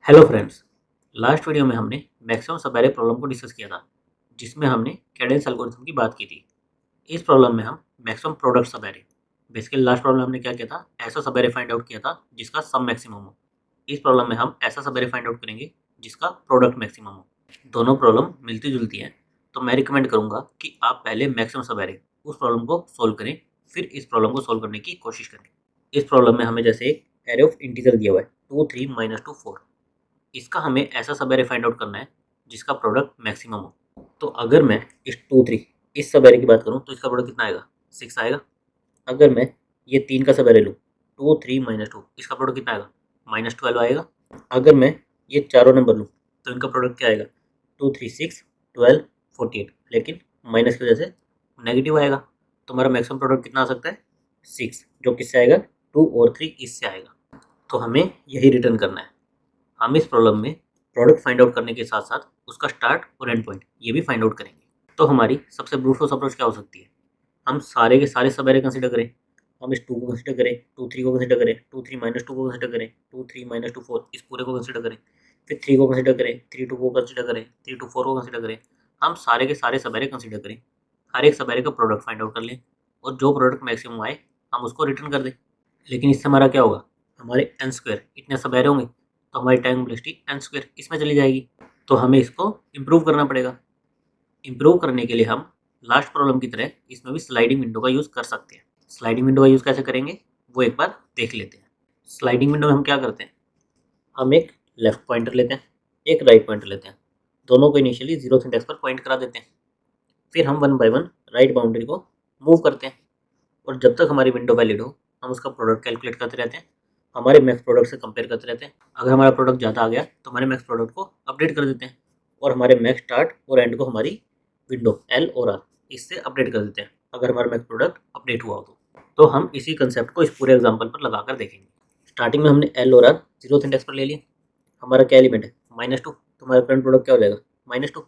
Hello friends. Last video में हमने maximum सब एरे प्रॉब्लम को डिस्कस किया था, जिसमें हमने कैडेंस एल्गोरिथम की बात की थी। इस प्रॉब्लम में हम मैक्सिमम प्रोडक्ट सब एरे, बेसिकली लास्ट प्रॉब्लम हमने क्या किया था, ऐसा सब एरे फाइंड आउट किया था जिसका सम मैक्सिमम हो। इस प्रॉब्लम में हम ऐसा सब एरे फाइंड आउट करेंगे जिसका प्रोडक्ट मैक्सिमम हो। दोनों प्रॉब्लम मिलती जुलती हैं, तो मैं रिकमेंड करूंगा कि आप पहले मैक्सिमम सब एरे उस प्रॉब्लम को सोल्व करें, फिर इस प्रॉब्लम को सोल्व करने की कोशिश करें। इस प्रॉब्लम में हमें जैसे एक एरे ऑफ इंटीजर दिया हुआ है 2 3 -2 4। इसका हमें ऐसा सब एरे फाइंड आउट करना है जिसका प्रोडक्ट मैक्सिमम हो। तो अगर मैं इस 2 3 इस सब एरे की बात करूं तो इसका प्रोडक्ट कितना आएगा, 6 आएगा। अगर मैं ये 3 का सब एरे लूँ 2 3 -2, इसका प्रोडक्ट कितना आएगा, -12 आएगा। अगर मैं ये चारों नंबर लूँ तो इनका प्रोडक्ट क्या आएगा, 2 3 6 12 48, लेकिन माइनस की वजह से नेगेटिव आएगा। तो हमारा मैक्सिमम प्रोडक्ट कितना आ सकता है, 6, जो किससे आएगा, 2 और 3 इससे आएगा। तो हमें यही रिटर्न करना है। हम इस प्रॉब्लम में प्रोडक्ट फाइंड आउट करने के साथ साथ उसका स्टार्ट और एंड पॉइंट ये भी फाइंड आउट करेंगे। तो हमारी सबसे ब्रूट फोर्स अप्रोच क्या हो सकती है, हम सारे के सारे सब एरे कंसीडर करें। हम इस 2 को कंसीडर करें, 2 3 को कंसीडर करें, 2 3 -2 को कंसीडर करें, 2 3 -2 4 इस पूरे को कंसीडर करें, फिर 3 को कंसीडर करें, 3 2 को कंसीडर करें, 3 2 4 को कंसीडर करें। हम सारे के सारे सब एरे कंसीडर करें, हर एक सब एरे का प्रोडक्ट फाइंड आउट कर लें, और जो प्रोडक्ट मैक्सिमम आए हम उसको रिटर्न कर दें। लेकिन इससे हमारा क्या होगा, हमारे एन स्क्वायर इतने सब एरे होंगे तो हमारी टाइम कॉम्प्लेक्सिटी एन स्क्वायर इसमें चली जाएगी। तो हमें इसको इम्प्रूव करना पड़ेगा। इम्प्रूव करने के लिए हम लास्ट प्रॉब्लम की तरह इसमें भी स्लाइडिंग विंडो का यूज़ कर सकते हैं। स्लाइडिंग विंडो का यूज़ कैसे करेंगे वो एक बार देख लेते हैं। स्लाइडिंग विंडो में हम क्या करते हैं, हम एक लेफ्ट पॉइंटर लेते हैं, एक राइट पॉइंटर लेते हैं, दोनों को इनिशियली 0th इंडेक्स पर पॉइंट करा देते हैं। फिर हम 1 बाय 1 राइट बाउंड्री को मूव करते हैं, और जब तक हमारी विंडो वैलिड हो हम उसका प्रोडक्ट कैलकुलेट करते रहते हैं, हमारे मैक्स प्रोडक्ट से कंपेयर करते रहते हैं। अगर हमारा प्रोडक्ट ज़्यादा आ गया तो हमारे मैक्स प्रोडक्ट को अपडेट कर देते हैं, और हमारे मैक्स स्टार्ट और एंड को हमारी विंडो एल और आर इससे अपडेट कर देते हैं अगर हमारा मैक्स प्रोडक्ट अपडेट हुआ हो तो हम इसी कंसेप्ट को इस पूरे एग्जाम्पल पर लगाकर देखेंगे। स्टार्टिंग में हमने एल और आर 0th इंडेक्स पर ले लिया। हमारा क्या एलिमेंट है, -2, तो हमारा करंट प्रोडक्ट क्या हो जाएगा, -2।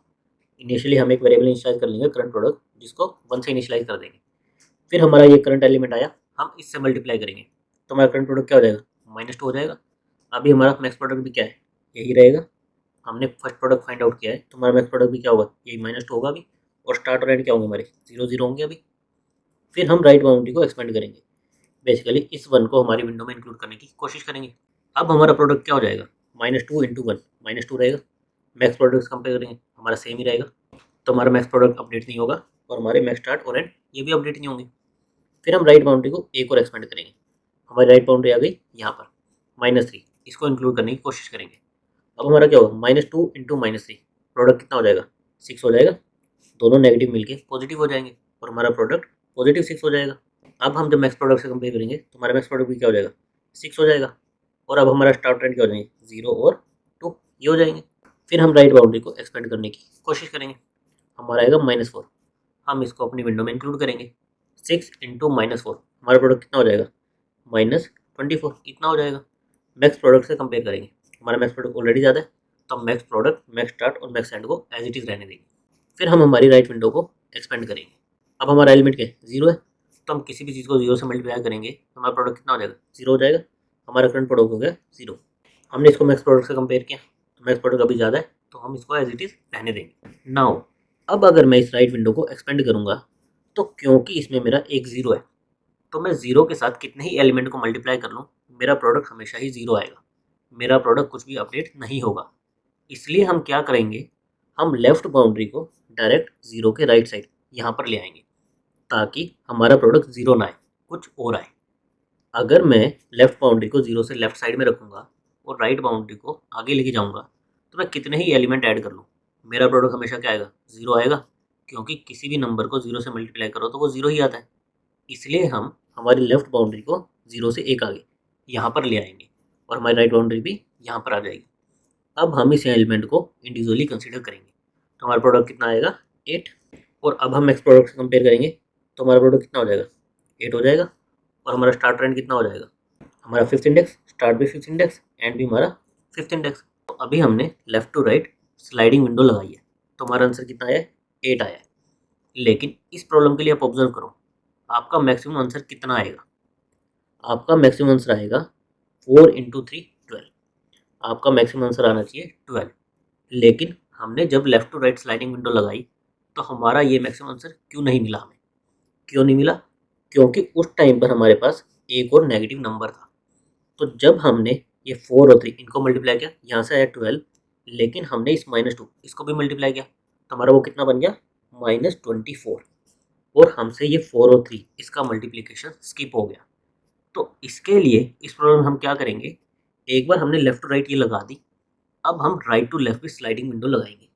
इनिशियली हम एक वेरिएबल इनिशियलाइज कर लेंगे करंट प्रोडक्ट, जिसको 1 से इनिशियलाइज कर देंगे। फिर हमारा ये करंट एलिमेंट आया, हम इससे मल्टीप्लाई करेंगे तो हमारा करंट प्रोडक्ट क्या हो जाएगा, -2 हो जाएगा। अभी हमारा मैक्स प्रोडक्ट भी क्या है, यही रहेगा। हमने फर्स्ट प्रोडक्ट फाइंड आउट किया है तो हमारा मैक्स प्रोडक्ट भी क्या होगा, यही -2 होगा अभी। और स्टार्ट और एंड क्या होंगे, हमारे 0 0 होंगे अभी। फिर हम राइट बाउंड्री को एक्सपेंड करेंगे, बेसिकली इस 1 को हमारी विंडो में इंक्लूड करने की कोशिश करेंगे। अब हमारा प्रोडक्ट क्या हो जाएगा, -2 × 1 -2 रहेगा। मैक्स प्रोडक्ट कंपेयर करेंगे हमारा सेम ही रहेगा, तो हमारा मैक्स प्रोडक्ट अपडेट नहीं होगा, और हमारे मैक्स स्टार्ट और एंड ये भी अपडेट नहीं होंगे। फिर हम राइट बाउंड्री को एक और एक्सपेंड करेंगे, हमारी राइट बाउंड्री आ गई यहाँ पर -3, इसको इंक्लूड करने की कोशिश करेंगे। अब हमारा क्या होगा, -2 × -3, प्रोडक्ट कितना हो जाएगा, 6 हो जाएगा। दोनों नेगेटिव मिलके पॉजिटिव हो जाएंगे और हमारा प्रोडक्ट पॉजिटिव 6 हो जाएगा। अब हम जब मैक्स प्रोडक्ट से कंपेयर करेंगे तो हमारा मैक्स प्रोडक्ट भी क्या हो जाएगा, 6 हो जाएगा। और अब हमारा स्टार्ट रेंट क्या हो जाएंगे, 0 और 2 ये हो जाएंगे। फिर हम राइट बाउंड्री को एक्सपेंड करने की कोशिश करेंगे, हमारा आएगा -4। हम इसको अपनी विंडो में इंक्लूड करेंगे। 6 × -4 हमारा प्रोडक्ट कितना हो जाएगा, -24 इतना हो जाएगा। मैक्स प्रोडक्ट से कंपेयर करेंगे, हमारा मैक्स प्रोडक्ट ऑलरेडी ज़्यादा है, तो हम मैक्स प्रोडक्ट, मैक्स स्टार्ट और मैक्स एंड को एज इट इज़ रहने देंगे। फिर हम हमारी राइट विंडो को एक्सपेंड करेंगे। अब हमारा एलिमेंट क्या है, 0 है, तो हम किसी भी चीज़ को 0 से मल्टीप्लाई करेंगे तो हमारा प्रोडक्ट कितना हो जाएगा, 0 हो जाएगा। हमारा करंट प्रोडक्ट हो गया 0। हमने इसको मैक्स प्रोडक्ट से कंपेयर किया तो मैक्स प्रोडक्ट अभी ज़्यादा है, तो हम इसको एज इट इज़ रहने देंगे। नाउ अब अगर मैं इस राइट विंडो को एक्सपेंड करूँगा तो क्योंकि इसमें मेरा एक 0 है, तो मैं 0 के साथ कितने ही एलिमेंट को मल्टीप्लाई कर लूँ मेरा प्रोडक्ट हमेशा ही 0 आएगा। मेरा प्रोडक्ट कुछ भी अपडेट नहीं होगा। इसलिए हम क्या करेंगे, हम लेफ्ट बाउंड्री को डायरेक्ट 0 के राइट साइड यहाँ पर ले आएंगे, ताकि हमारा प्रोडक्ट 0 ना आए, कुछ और आए। अगर मैं लेफ्ट बाउंड्री को 0 से लेफ्ट साइड में रखूँगा और राइट बाउंड्री को आगे लेके जाऊँगा, तो मैं कितने ही एलिमेंट ऐड कर लूँ मेरा प्रोडक्ट हमेशा क्या आएगा, 0 आएगा। क्योंकि किसी भी नंबर को 0 से मल्टीप्लाई करो तो वो 0 ही आता है। इसलिए हम हमारी लेफ्ट बाउंड्री को 0 से एक आगे यहाँ पर ले आएंगे, और हमारी राइट बाउंड्री भी यहाँ पर आ जाएगी। अब हम इस एलिमेंट को इंडिविजुअली कंसीडर करेंगे, तो हमारा प्रोडक्ट कितना आएगा, 8। और अब हम एक्स प्रोडक्ट से कंपेयर करेंगे तो हमारा प्रोडक्ट कितना हो जाएगा, 8 हो जाएगा। और हमारा स्टार्ट रेंट कितना हो जाएगा, हमारा 5th इंडेक्स, स्टार्ट भी 5th इंडेक्स, एंड भी हमारा 5th इंडेक्स। तो अभी हमने left to right sliding window लगाई है, तो हमारा आंसर कितना आया है, 8 आया है। लेकिन इस प्रॉब्लम के लिए आप ऑब्जर्व करो, आपका मैक्सिमम आंसर कितना आएगा। आपका मैक्सिमम आंसर आएगा 4 × 3 12। आपका मैक्सिमम आंसर आना चाहिए 12। लेकिन हमने जब left to right sliding window लगाई तो हमारा ये मैक्सिमम आंसर क्यों नहीं मिला हमें? क्यों नहीं मिला? क्योंकि उस टाइम पर हमारे पास एक और नेगेटिव नंबर था। तो जब हमने ये 4 और 3 इनको मल्टीप्लाई किया, यहाँ से आया 12, लेकिन हमने इस -2 इसको भी मल्टीप्लाई किया तो हमारा वो कितना बन गया? -24। और हमसे ये 4 और 3 इसका मल्टीप्लिकेशन स्किप हो गया। तो इसके लिए इस प्रॉब्लम में हम क्या करेंगे, एक बार हमने लेफ्ट टू राइट ये लगा दी, अब हम राइट टू लेफ्ट भी स्लाइडिंग विंडो लगाएंगे।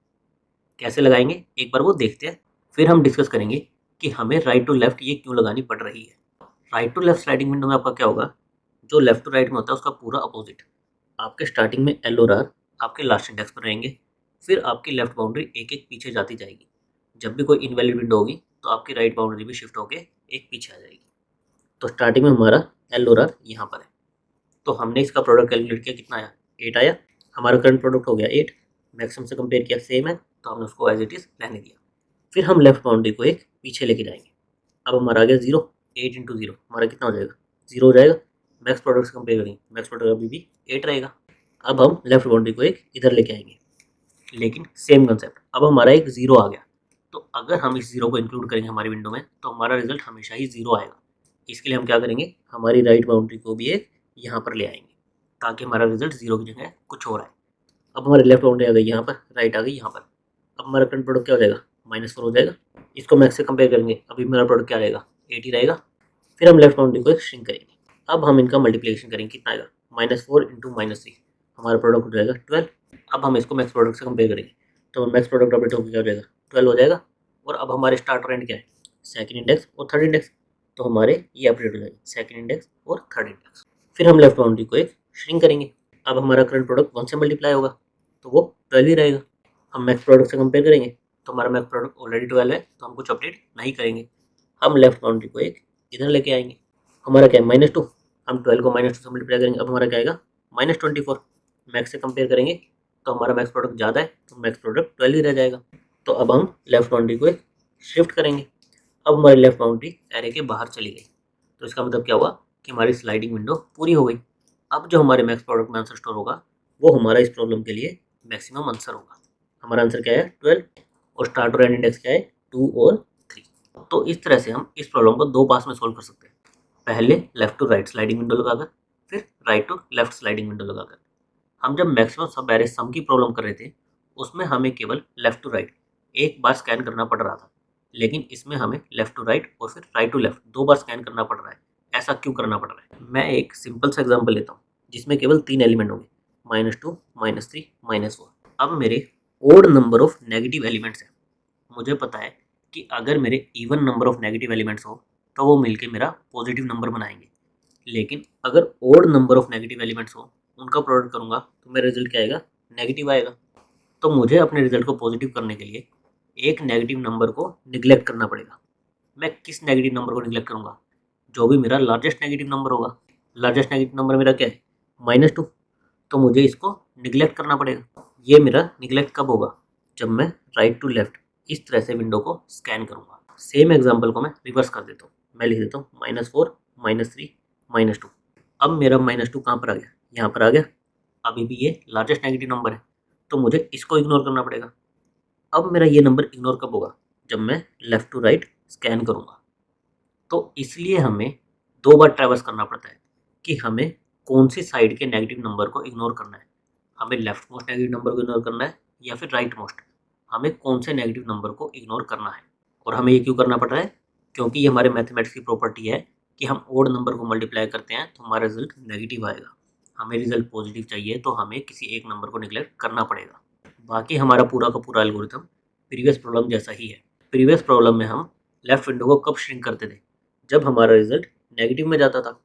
कैसे लगाएंगे एक बार वो देखते हैं, फिर हम डिस्कस करेंगे कि हमें राइट टू लेफ्ट ये क्यों लगानी पड़ रही है। Right to left sliding window में आपका क्या होगा, जो लेफ्ट टू राइट में होता है उसका पूरा अपोजिट। आपके स्टार्टिंग में एल और आर आपके लास्ट इंडेक्स पर रहेंगे, फिर आपकी लेफ्ट बाउंड्री एक एक पीछे जाती जाएगी। जब भी कोई इनवैलिड विंडो होगी तो आपकी राइट बाउंड्री भी शिफ्ट होकर एक पीछे आ जाएगी। तो स्टार्टिंग में हमारा एल और आर यहाँ पर है, तो हमने इसका प्रोडक्ट कैलकुलेट किया, कितना आया? 8 आया। हमारा करंट प्रोडक्ट हो गया 8, मैक्सिमम से कंपेयर किया सेम है तो हमने उसको एज इट इज़ रहने दिया। फिर हम लेफ्ट बाउंड्री को एक पीछे लेके जाएंगे। अब हमारा आ गया 0, 8 इंटू 0 हमारा कितना हो जाएगा? 0 हो जाएगा। मैक्स प्रोडक्ट से कंपेयर करेंगे, मैक्स प्रोडक्ट अभी भी 8 रहेगा। अब हम लेफ्ट बाउंड्री को एक इधर लेके आएंगे, लेकिन सेम कंसेप्ट, अब हमारा एक 0 आ गया। तो अगर हम इस 0 को इंक्लूड करेंगे हमारी विंडो में तो हमारा रिजल्ट हमेशा ही 0 आएगा। इसके लिए हम क्या करेंगे, हमारी राइट बाउंड्री को भी एक यहाँ पर ले आएंगे ताकि हमारा रिजल्ट 0 की जगह कुछ और आए। अब हमारी लेफ्ट बाउंड्री आ गई यहाँ पर, राइट आ गई यहाँ पर। अब हमारा करंट प्रोडक्ट क्या हो जाएगा? -4 हो जाएगा। इसको मैक्स से कंपेयर करेंगे, अभी मेरा प्रोडक्ट क्या रहेगा? 8 ही रहेगा। फिर हम लेफ्ट बाउंड्री को एक श्रिंक करेंगे। अब हम इनका मल्टीप्लिकेशन करेंगे, कितना आएगा? -4 इंटू -3 हमारा प्रोडक्ट हो जाएगा 12। अब हम इसको मैक्स प्रोडक्ट से कंपेयर करेंगे तो मैक्स प्रोडक्ट अपडेट होकर क्या हो जाएगा? 12 हो जाएगा। और अब हमारे स्टार्टर एंड क्या है? सेकंड इंडेक्स और थर्ड इंडेक्स, तो हमारे ये अपडेट हो जाएगा सेकंड इंडेक्स और थर्ड इंडेक्स। फिर हम लेफ्ट बाउंड्री को एक श्रिंक करेंगे। अब हमारा करंट प्रोडक्ट 1 से मल्टीप्लाई होगा तो वो 12 ही रहेगा। हम मैक्स प्रोडक्ट से कंपेयर करेंगे तो हमारा मैक्स प्रोडक्ट ऑलरेडी 12 है तो हम कुछ अपडेट नहीं करेंगे। हम लेफ्ट बाउंड्री को एक इधर लेके आएंगे। हमारा क्या है? -2, हम 12 को -2 से मल्टीप्लाई करेंगे, अब हमारा क्या आएगा? -24। मैक्स से कंपेयर करेंगे तो हमारा मैक्स प्रोडक्ट ज़्यादा है तो मैक्स प्रोडक्ट 12 ही रह जाएगा। तो अब हम लेफ्ट बाउंड्री को एक शिफ्ट करेंगे। अब हमारी लेफ्ट बाउंड्री एरे के बाहर चली गई, तो इसका मतलब क्या हुआ कि हमारी स्लाइडिंग विंडो पूरी हो गई। अब जो हमारे मैक्स प्रोडक्ट में आंसर स्टोर होगा वो हमारा इस प्रॉब्लम के लिए मैक्सिमम आंसर होगा। हमारा आंसर क्या है? 12। और स्टार्ट और एंड इंडेक्स क्या है? 2 और 3। तो इस तरह से हम इस प्रॉब्लम को 2 पास में सोल्व कर सकते हैं। पहले left to right sliding window लगाकर, फिर right to left sliding window लगाकर। हम जब मैक्सिमम सब एरे सम की प्रॉब्लम कर रहे थे उसमें हमें केवल लेफ्ट टू राइट एक बार स्कैन करना पड़ रहा था, लेकिन इसमें हमें लेफ्ट टू राइट और फिर राइट टू लेफ्ट 2 बार स्कैन करना पड़ रहा है। ऐसा क्यों करना पड़ रहा है? मैं एक सिंपल सा एग्जांपल लेता हूँ जिसमें केवल 3 एलिमेंट होंगे, -2, -3, -4। अब मेरे odd number of negative elements हैं। मुझे पता है कि अगर मेरे even number of negative elements हो तो वो मिलके मेरा पॉजिटिव नंबर बनाएंगे, लेकिन अगर odd number of negative elements हो उनका प्रोडक्ट करूँगा तो मेरा रिजल्ट क्या आएगा? नेगेटिव आएगा। तो मुझे अपने रिजल्ट को पॉजिटिव करने के लिए एक नेगेटिव नंबर को निगलेक्ट करना पड़ेगा। मैं किस नेगेटिव नंबर को निगलेक्ट करूँगा? जो भी मेरा लार्जेस्ट नेगेटिव नंबर होगा। लार्जेस्ट नेगेटिव नंबर मेरा क्या है? -2। तो मुझे इसको निगलेक्ट करना पड़ेगा। ये मेरा निगलेक्ट कब होगा? जब मैं राइट टू लेफ्ट इस तरह से विंडो को स्कैन करूँगा। सेम एग्जाम्पल को मैं रिवर्स कर देता हूँ। मैं लिख देता हूँ -4, -3, -2। अब मेरा -2 कहाँ पर आ गया? यहाँ पर आ गया। अभी भी ये लार्जेस्ट नेगेटिव नंबर है तो मुझे इसको इग्नोर करना पड़ेगा। अब मेरा ये नंबर इग्नोर कब होगा? जब मैं लेफ्ट टू राइट स्कैन करूँगा। तो इसलिए हमें 2 बार ट्रैवर्स करना पड़ता है कि हमें कौन सी साइड के नेगेटिव नंबर को इग्नोर करना है। हमें लेफ्ट मोस्ट नेगेटिव नंबर को इग्नोर करना है या फिर राइट मोस्ट, हमें कौन से नेगेटिव नंबर को इग्नोर करना है। और हमें ये क्यों करना पड़ रहा है? क्योंकि ये हमारे मैथमेटिक्स की प्रॉपर्टी है कि हम ओड नंबर को मल्टीप्लाई करते हैं तो हमारा रिजल्ट नेगेटिव आएगा। हमें रिजल्ट पॉजिटिव चाहिए तो हमें किसी एक नंबर को निगलेक्ट करना पड़ेगा। बाकी हमारा पूरा का पूरा एल्गोरिथम प्रीवियस प्रॉब्लम जैसा ही है। प्रीवियस प्रॉब्लम में हम लेफ्ट विंडो को कब श्रिंक करते थे? जब हमारा रिजल्ट नेगेटिव में जाता था,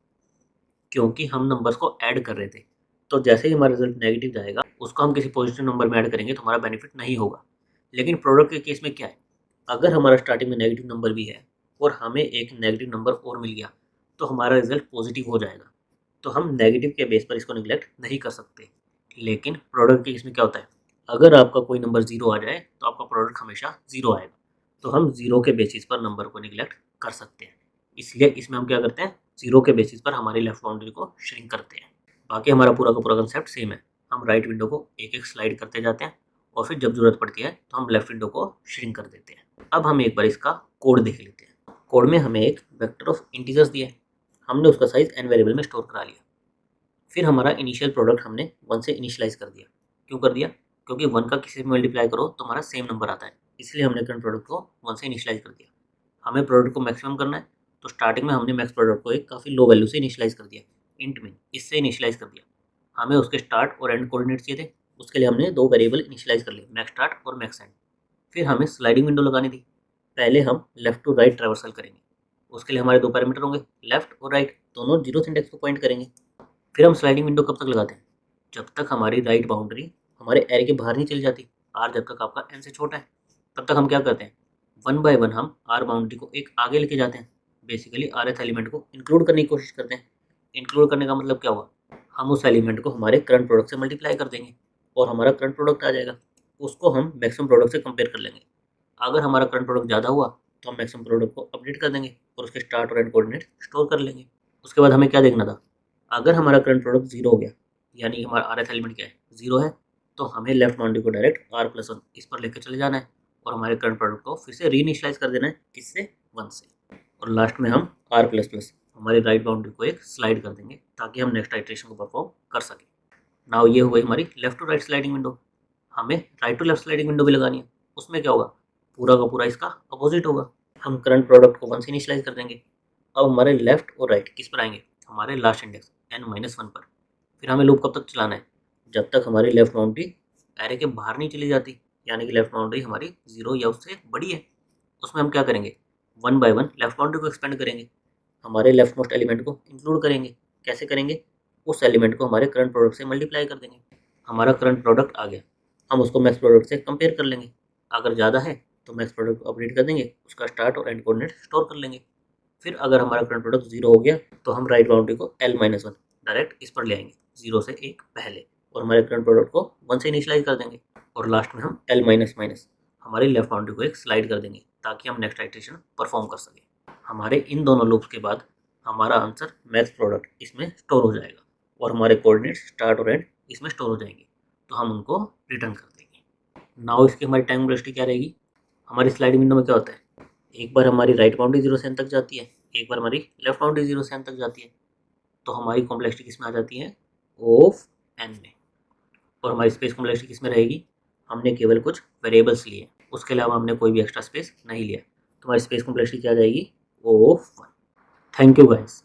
क्योंकि हम नंबर्स को ऐड कर रहे थे। तो जैसे ही हमारा रिजल्ट नेगेटिव जाएगा उसको हम किसी पॉजिटिव नंबर में ऐड करेंगे तो हमारा बेनिफिट नहीं होगा। लेकिन प्रोडक्ट के केस में क्या है? अगर हमारा स्टार्टिंग में नेगेटिव नंबर भी है और हमें एक नेगेटिव नंबर और मिल गया तो हमारा रिजल्ट पॉजिटिव हो जाएगा। तो हम नेगेटिव के बेस पर इसको निगलेक्ट नहीं कर सकते। लेकिन प्रोडक्ट के केस में क्या होता है? अगर आपका कोई नंबर 0 आ जाए तो आपका प्रोडक्ट हमेशा 0 आएगा। तो हम 0 के बेसिस पर नंबर को निगलेक्ट कर सकते हैं। इसलिए इसमें हम क्या करते हैं? 0 के बेसिस पर हमारी लेफ्ट बाउंड्री को श्रिंक करते हैं। बाकी हमारा पूरा का पूरा कंसेप्ट सेम है। हम राइट विंडो को एक एक स्लाइड करते जाते हैं और फिर जब जरूरत पड़ती है तो हम लेफ्ट विंडो को श्रिंक कर देते हैं। अब हम एक बार इसका कोड देख लेते हैं। कोड में हमें एक वेक्टर ऑफ इंटीजर्स दिया है, हमने उसका साइज n वेरिएबल में स्टोर करा लिया। फिर हमारा इनिशियल प्रोडक्ट हमने 1 से इनिशियलाइज कर दिया। क्यों कर दिया? क्योंकि 1 का किसी से मल्टीप्लाई करो तो हमारा सेम नंबर आता है, इसलिए हमने करंट प्रोडक्ट को 1 से इनिशियलाइज कर दिया। हमें प्रोडक्ट को मैक्सिमम करना है, तो स्टार्टिंग में हमने मैक्स प्रोडक्ट को एक काफ़ी लो वैल्यू से इनिशियलाइज कर दिया, इंट में, इससे इनिशियलाइज कर दिया। हमें उसके स्टार्ट और एंड कोऑर्डिनेट चाहिए थे, उसके लिए हमने 2 वेरिएबल इनिशियलाइज कर लिए, मैक्स स्टार्ट और मैक्स एंड। फिर हमें स्लाइडिंग विंडो लगानी थी। पहले हम लेफ्ट टू राइट ट्रैवर्सल करेंगे, उसके लिए हमारे 2 पैरामीटर होंगे, लेफ्ट और राइट, दोनों जीरो इंडेक्स को पॉइंट करेंगे। फिर हम स्लाइडिंग विंडो कब तक लगाते हैं? जब तक हमारी राइट बाउंड्री हमारे एरे के बाहर नहीं चली जाती। आर जब तक आपका एन से छोटा है, तब तक हम क्या करते हैं, 1 बाय 1 हम आर बाउंड्री को एक आगे लेके जाते हैं। बेसिकली आर एथ एलिमेंट को इंक्लूड करने की कोशिश करते हैं। इंक्लूड करने का मतलब क्या हुआ? हम उस एलिमेंट को हमारे करंट प्रोडक्ट से मल्टीप्लाई कर देंगे और हमारा करंट प्रोडक्ट आ जाएगा। उसको हम मैक्सिमम प्रोडक्ट से कंपेयर कर लेंगे। अगर हमारा करंट प्रोडक्ट ज़्यादा हुआ तो हम मैक्सिमम प्रोडक्ट को अपडेट कर देंगे और उसके स्टार्ट और एंड कोऑर्डिनेट स्टोर कर लेंगे। उसके बाद हमें क्या देखना था? अगर हमारा करंट प्रोडक्ट जीरो हो गया, यानी हमारा आर एथ एलिमेंट क्या है, जीरो है, तो हमें लेफ्ट बाउंड्री को डायरेक्ट आर प्लस 1 इस पर लेकर चले जाना है और हमारे करंट प्रोडक्ट को फिर से रीइनिशियलाइज कर देना है, किससे? 1 से। और लास्ट में हम आर प्लस प्लस हमारी राइट बाउंड्री को एक स्लाइड कर देंगे ताकि हम नेक्स्ट आइटरेशन को परफॉर्म कर सकें। नाउ ये हो गई हमारी left to right sliding window. हमें right to left sliding window भी लगानी है। उसमें क्या होगा? पूरा का पूरा इसका अपोजिट होगा। हम करंट प्रोडक्ट को 1 से इनिशियलाइज कर देंगे। अब हमारे लेफ्ट और राइट किस पर आएंगे? हमारे लास्ट इंडेक्स n-1 पर। फिर हमें लूप कब तक चलाना है? जब तक हमारी लेफ्ट बाउंड्री एरे के बाहर नहीं चली जाती, यानी कि लेफ्ट बाउंड्री हमारी 0 या उससे बड़ी है। उसमें हम क्या करेंगे? 1 बाय 1 लेफ्ट बाउंड्री को एक्सपेंड करेंगे, हमारे लेफ्ट मोस्ट एलिमेंट को इंक्लूड करेंगे। कैसे करेंगे? उस एलिमेंट को हमारे करंट प्रोडक्ट से मल्टीप्लाई कर देंगे। हमारा करंट प्रोडक्ट आ गया, हम उसको मैक्स प्रोडक्ट से कंपेयर कर लेंगे। अगर ज़्यादा है तो मैक्स प्रोडक्ट को अपडेट कर देंगे, उसका स्टार्ट और एंड कोऑर्डिनेट स्टोर कर लेंगे। फिर अगर हमारा करंट प्रोडक्ट 0 हो गया तो हम राइट बाउंड्री को l-1 डायरेक्ट इस पर ले आएंगे, 0 से 1 पहले, और हमारे करंट प्रोडक्ट को 1 से इनिशियलाइज कर देंगे। और लास्ट में हम l-, हमारी लेफ्ट बाउंड्री को एक स्लाइड कर देंगे ताकि हम नेक्स्ट आइटरेशन परफॉर्म कर सकें। हमारे इन दोनों लूप्स के बाद हमारा आंसर मैक्स प्रोडक्ट इसमें स्टोर हो जाएगा और हमारे कोऑर्डिनेट स्टार्ट और एंड इसमें स्टोर हो जाएंगे, तो हम उनको रिटर्न कर देंगे। नाउ इसकी हमारी टाइम वेलोसिटी क्या रहेगी? हमारी स्लाइडिंग विंडो में क्या होता है, एक बार हमारी राइट बाउंड्री 0 से n तक जाती है, एक बार हमारी लेफ्ट बाउंड्री 0 से n तक जाती है, तो हमारी कॉम्प्लेक्सिटी किस में आ जाती है? ऑफ n में। और हमारी स्पेस कॉम्प्लेक्सिटी किस में रहेगी? हमने केवल कुछ वेरिएबल्स लिए, उसके अलावा हमने कोई भी एक्स्ट्रा स्पेस नहीं लिया, तो हमारी स्पेस कॉम्प्लेक्सिटी क्या आ जाएगी? ऑफ 1। Thank you guys.